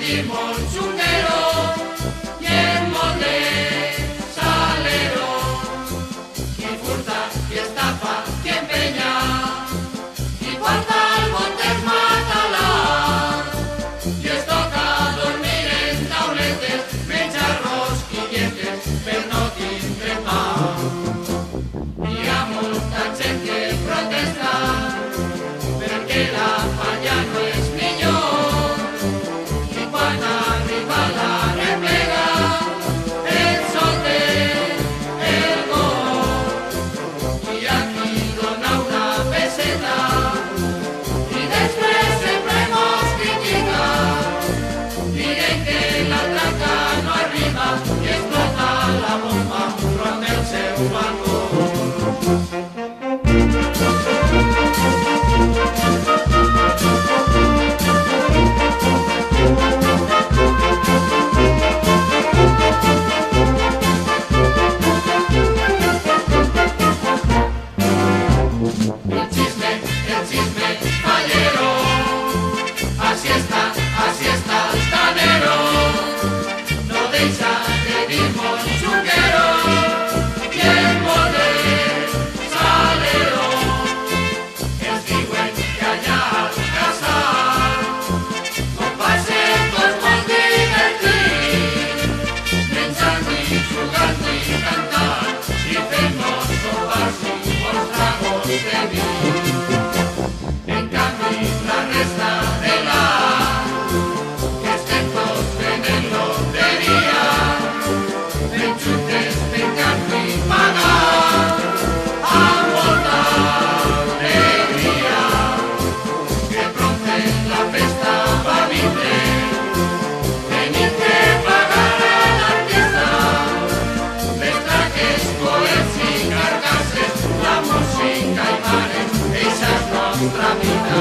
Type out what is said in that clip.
vivimos chungueros y en molde salero, y furta y estafa y empeña, y cuarta al montes mátala, y es toca dormir en tauletes, menjarros y dientes, pero no tindre pa. Y a molta gent que protesta, perquè la falla no és millor, i quan arriba la replega el sol té el gol, i aquí dona una peseta i després sempre mos critica, dient que la traca no arriba i explota la bomba prop del seu balcó. El chisme fallero, así está el tanero, no deja de vivir chunguero y el molde salero. Els diuen que allà al casal com va ser tot molt divertit, menjant i jugant i cantant i fent-nos sopars i molts dragons de vi. En canvi, la resta de l'any, que estem tots venent loteria, fent juntes, pengant i pagant, amb molta alegria, que prompte la festa va vindre, tenim que pagar a l'artista, les traques, coets i carcasses, la música i mares, eixa és nostra vida.